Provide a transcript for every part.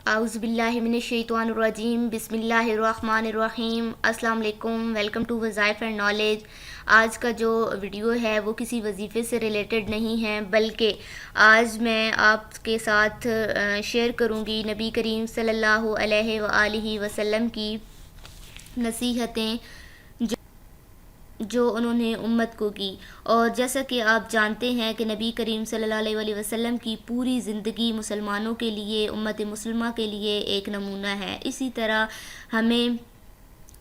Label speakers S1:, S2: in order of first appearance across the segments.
S1: اعوذ باللہ من الشیطان الرجیم بسم اللہ الرحمن الرحیم۔ السلام علیکم، ویلکم ٹو وظائف اینڈ نالج۔ آج کا جو ویڈیو ہے وہ کسی وظیفے سے ریلیٹڈ نہیں ہے، بلکہ آج میں آپ کے ساتھ شیئر کروں گی نبی کریم صلی اللہ علیہ وآلہ وسلم کی نصیحتیں جو انہوں نے امت کو کی۔ اور جیسا کہ آپ جانتے ہیں کہ نبی کریم صلی اللہ علیہ وآلہ وسلم کی پوری زندگی مسلمانوں کے لیے، امت مسلمہ کے لیے ایک نمونہ ہے۔ اسی طرح ہمیں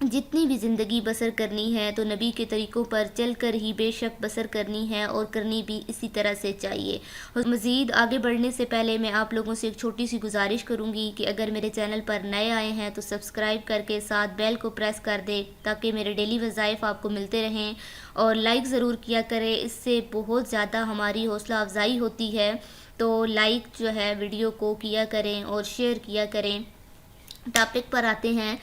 S1: جتنی بھی زندگی بسر کرنی ہے تو نبی کے طریقوں پر چل کر ہی بے شک بسر کرنی ہے، اور کرنی بھی اسی طرح سے چاہیے۔ اور مزید آگے بڑھنے سے پہلے میں آپ لوگوں سے ایک چھوٹی سی گزارش کروں گی کہ اگر میرے چینل پر نئے آئے ہیں تو سبسکرائب کر کے ساتھ بیل کو پریس کر دے تاکہ میرے ڈیلی وظائف آپ کو ملتے رہیں، اور لائک ضرور کیا کریں، اس سے بہت زیادہ ہماری حوصلہ افزائی ہوتی ہے۔ تو لائک جو ہے ویڈیو کو کیا کریں اور شیئر کیا کریں۔ ٹاپک پر آتے ہیں۔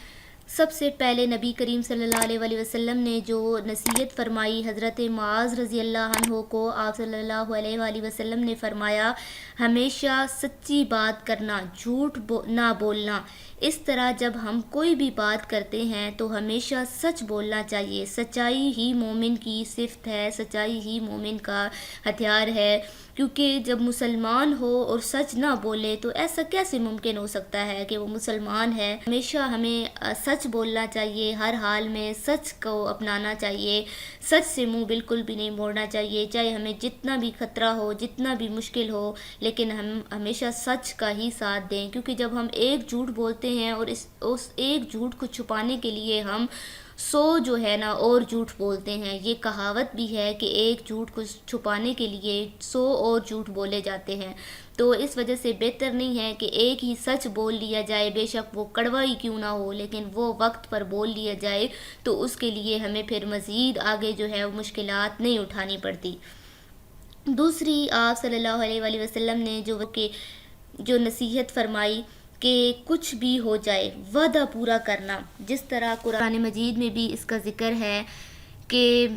S1: سب سے پہلے نبی کریم صلی اللہ علیہ وآلہ وسلم نے جو نصیحت فرمائی حضرت معاذ رضی اللہ عنہ کو، آپ صلی اللہ علیہ وآلہ وسلم نے فرمایا ہمیشہ سچی بات کرنا، جھوٹ نہ بولنا۔ اس طرح جب ہم کوئی بھی بات کرتے ہیں تو ہمیشہ سچ بولنا چاہیے۔ سچائی ہی مومن کی صفت ہے، سچائی ہی مومن کا ہتھیار ہے، کیونکہ جب مسلمان ہو اور سچ نہ بولے تو ایسا کیسے ممکن ہو سکتا ہے کہ وہ مسلمان ہے۔ ہمیشہ ہمیں سچ بولنا چاہیے، ہر حال میں سچ کو اپنانا چاہیے، سچ سے منہ بالکل بھی نہیں موڑنا چاہیے، چاہے ہمیں جتنا بھی خطرہ ہو، جتنا بھی مشکل ہو، لیکن ہم ہمیشہ سچ کا ہی ساتھ دیں۔ کیونکہ جب ہم ایک جھوٹ بولتے ہیں اور اس ایک جھوٹ کو چھپانے کے لیے ہم 100 جو ہے نا اور جھوٹ بولتے ہیں، یہ کہاوت بھی ہے کہ ایک جھوٹ کو چھپانے کے لیے 100 اور جھوٹ بولے جاتے ہیں۔ تو اس وجہ سے بہتر نہیں ہے کہ ایک ہی سچ بول لیا جائے، بے شک وہ کڑوا ہی کیوں نہ ہو، لیکن وہ وقت پر بول لیا جائے تو اس کے لیے ہمیں پھر مزید آگے جو ہے وہ مشکلات نہیں اٹھانی پڑتی۔ دوسری، آپ صلی اللہ علیہ وآلہ وسلم نے جو نصیحت فرمائی کہ کچھ بھی ہو جائے وعدہ پورا کرنا، جس طرح قرآن مجید میں بھی اس کا ذکر ہے کہ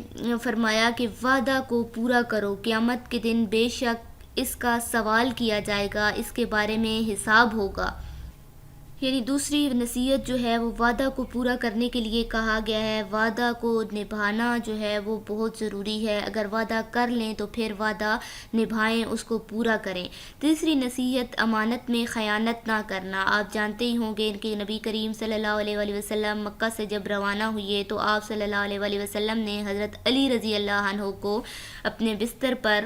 S1: فرمایا کہ وعدہ کو پورا کرو، قیامت کے دن بے شک اس کا سوال کیا جائے گا، اس کے بارے میں حساب ہوگا۔ یعنی دوسری نصیحت جو ہے وہ وعدہ کو پورا کرنے کے لیے کہا گیا ہے۔ وعدہ کو نبھانا جو ہے وہ بہت ضروری ہے۔ اگر وعدہ کر لیں تو پھر وعدہ نبھائیں، اس کو پورا کریں۔ تیسری نصیحت امانت میں خیانت نہ کرنا۔ آپ جانتے ہی ہوں گے کہ نبی کریم صلی اللہ علیہ وآلہ وسلم مکہ سے جب روانہ ہوئے تو آپ صلی اللہ علیہ وآلہ وسلم نے حضرت علی رضی اللہ عنہ کو اپنے بستر پر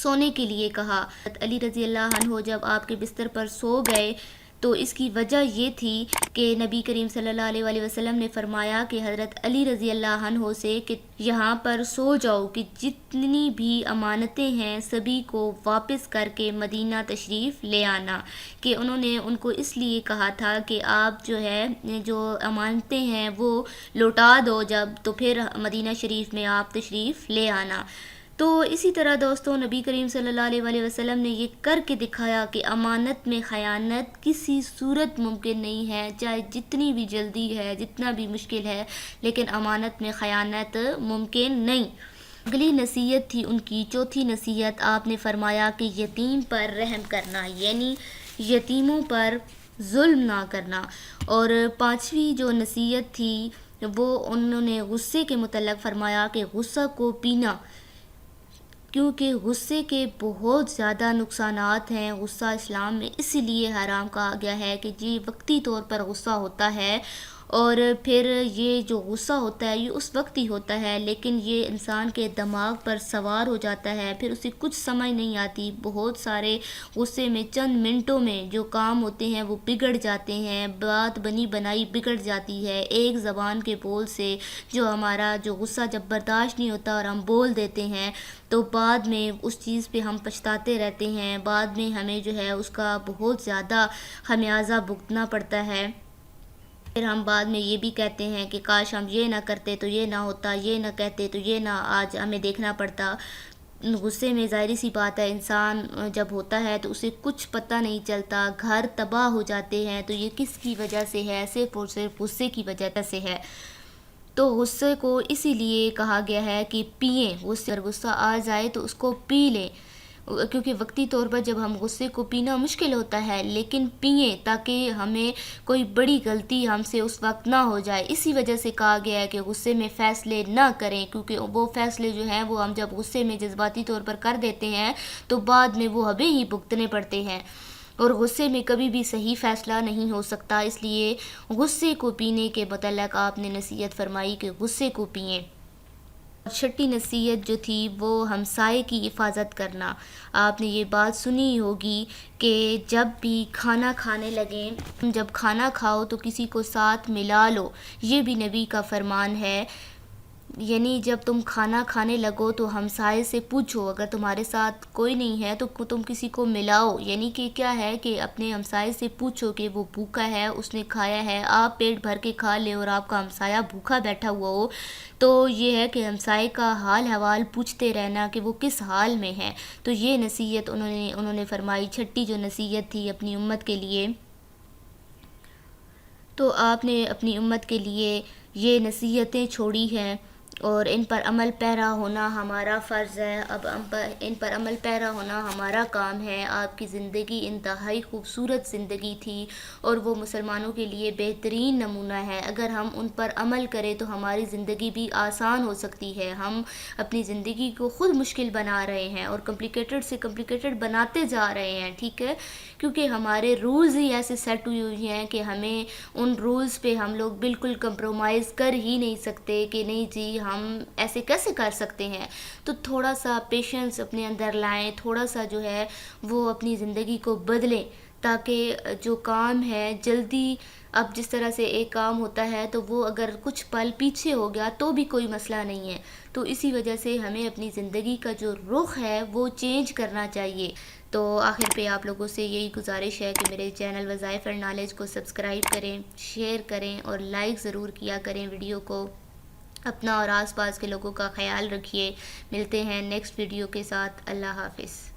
S1: سونے کے لیے کہا۔ حضرت علی رضی اللہ عنہ جب آپ کے بستر پر سو گئے تو اس کی وجہ یہ تھی کہ نبی کریم صلی اللہ علیہ وآلہ وسلم نے فرمایا کہ حضرت علی رضی اللہ عنہ سے کہ یہاں پر سو جاؤ، کہ جتنی بھی امانتیں ہیں سبھی کو واپس کر کے مدینہ تشریف لے آنا۔ کہ انہوں نے ان کو اس لیے کہا تھا کہ آپ جو ہے جو امانتیں ہیں وہ لوٹا دو جب، تو پھر مدینہ شریف میں آپ تشریف لے آنا۔ تو اسی طرح دوستوں نبی کریم صلی اللہ علیہ وآلہ وسلم نے یہ کر کے دکھایا کہ امانت میں خیانت کسی صورت ممکن نہیں ہے، چاہے جتنی بھی جلدی ہے، جتنا بھی مشکل ہے، لیکن امانت میں خیانت ممکن نہیں۔ اگلی نصیحت تھی ان کی، چوتھی نصیحت، آپ نے فرمایا کہ یتیم پر رحم کرنا، یعنی یتیموں پر ظلم نہ کرنا۔ اور پانچویں جو نصیحت تھی وہ انہوں نے غصے کے متعلق فرمایا کہ غصہ کو پینا، کیونکہ غصے کے بہت زیادہ نقصانات ہیں۔ غصہ اسلام میں اسی لیے حرام کہا گیا ہے کہ جی وقتی طور پر غصہ ہوتا ہے، اور پھر یہ جو غصہ ہوتا ہے یہ اس وقت ہی ہوتا ہے، لیکن یہ انسان کے دماغ پر سوار ہو جاتا ہے، پھر اسے کچھ سمجھ نہیں آتی۔ بہت سارے غصے میں چند منٹوں میں جو کام ہوتے ہیں وہ بگڑ جاتے ہیں، بات بنی بنائی بگڑ جاتی ہے ایک زبان کے بول سے۔ جو ہمارا جو غصہ جب برداشت نہیں ہوتا اور ہم بول دیتے ہیں تو بعد میں اس چیز پہ ہم پچھتاتے رہتے ہیں، بعد میں ہمیں جو ہے اس کا بہت زیادہ خمیازہ بھگتنا پڑتا ہے۔ پھر ہم بعد میں یہ بھی کہتے ہیں کہ کاش ہم یہ نہ کرتے تو یہ نہ ہوتا، یہ نہ کہتے تو یہ نہ آج ہمیں دیکھنا پڑتا۔ غصے میں ظاہری سی بات ہے انسان جب ہوتا ہے تو اسے کچھ پتہ نہیں چلتا، گھر تباہ ہو جاتے ہیں۔ تو یہ کس کی وجہ سے ہے؟ صرف اور صرف غصے کی وجہ سے ہے۔ تو غصے کو اسی لیے کہا گیا ہے کہ پئیں، غصہ آ جائے تو اس کو پی لیں۔ کیونکہ وقتی طور پر جب ہم غصے کو پینا مشکل ہوتا ہے، لیکن پئیں تاکہ ہمیں کوئی بڑی غلطی ہم سے اس وقت نہ ہو جائے۔ اسی وجہ سے کہا گیا ہے کہ غصے میں فیصلے نہ کریں، کیونکہ وہ فیصلے جو ہیں وہ ہم جب غصے میں جذباتی طور پر کر دیتے ہیں تو بعد میں وہ ہمیں ہی بھگتنے پڑتے ہیں، اور غصے میں کبھی بھی صحیح فیصلہ نہیں ہو سکتا۔ اس لیے غصے کو پینے کے متعلق آپ نے نصیحت فرمائی کہ غصے کو پئیں۔ چھٹی نصیحت جو تھی وہ ہمسائے کی حفاظت کرنا۔ آپ نے یہ بات سنی ہوگی کہ جب بھی کھانا کھانے لگیں، جب کھانا کھاؤ تو کسی کو ساتھ ملا لو، یہ بھی نبی کا فرمان ہے۔ یعنی جب تم کھانا کھانے لگو تو ہمسائے سے پوچھو، اگر تمہارے ساتھ کوئی نہیں ہے تو تم کسی کو ملاؤ۔ یعنی کہ کیا ہے کہ اپنے ہمسائے سے پوچھو کہ وہ بھوکا ہے، اس نے کھایا ہے، آپ پیٹ بھر کے کھا لے اور آپ کا ہمسایہ بھوکا بیٹھا ہوا ہو، تو یہ ہے کہ ہمسائے کا حال حوال پوچھتے رہنا کہ وہ کس حال میں ہے۔ تو یہ نصیحت انہوں نے فرمائی، چھٹی جو نصیحت تھی اپنی امت کے لیے۔ تو آپ نے اپنی امت کے لیے یہ نصیحتیں چھوڑی ہیں اور ان پر عمل پیرا ہونا ہمارا فرض ہے۔ اب ان پر عمل پیرا ہونا ہمارا کام ہے۔ آپ کی زندگی انتہائی خوبصورت زندگی تھی اور وہ مسلمانوں کے لیے بہترین نمونہ ہے۔ اگر ہم ان پر عمل کریں تو ہماری زندگی بھی آسان ہو سکتی ہے۔ ہم اپنی زندگی کو خود مشکل بنا رہے ہیں اور کمپلیکیٹڈ سے کمپلیکیٹڈ بناتے جا رہے ہیں، ٹھیک ہے، کیونکہ ہمارے رولز ہی ایسے سیٹ ہوئی ہیں کہ ہمیں ان رولز پہ ہم لوگ بالکل کمپرومائز کر ہی نہیں سکتے کہ نہیں جی ہم ایسے کیسے کر سکتے ہیں۔ تو تھوڑا سا پیشنس اپنے اندر لائیں، تھوڑا سا جو ہے وہ اپنی زندگی کو بدلیں، تاکہ جو کام ہے جلدی، اب جس طرح سے ایک کام ہوتا ہے تو وہ اگر کچھ پل پیچھے ہو گیا تو بھی کوئی مسئلہ نہیں ہے۔ تو اسی وجہ سے ہمیں اپنی زندگی کا جو رخ ہے وہ چینج کرنا چاہیے۔ تو آخر پہ آپ لوگوں سے یہی گزارش ہے کہ میرے چینل وظائف اینڈ نالج کو سبسکرائب کریں، شیئر کریں اور لائک ضرور کیا کریں ویڈیو کو۔ اپنا اور آس پاس کے لوگوں کا خیال رکھیے۔ ملتے ہیں نیکسٹ ویڈیو کے ساتھ۔ اللہ حافظ۔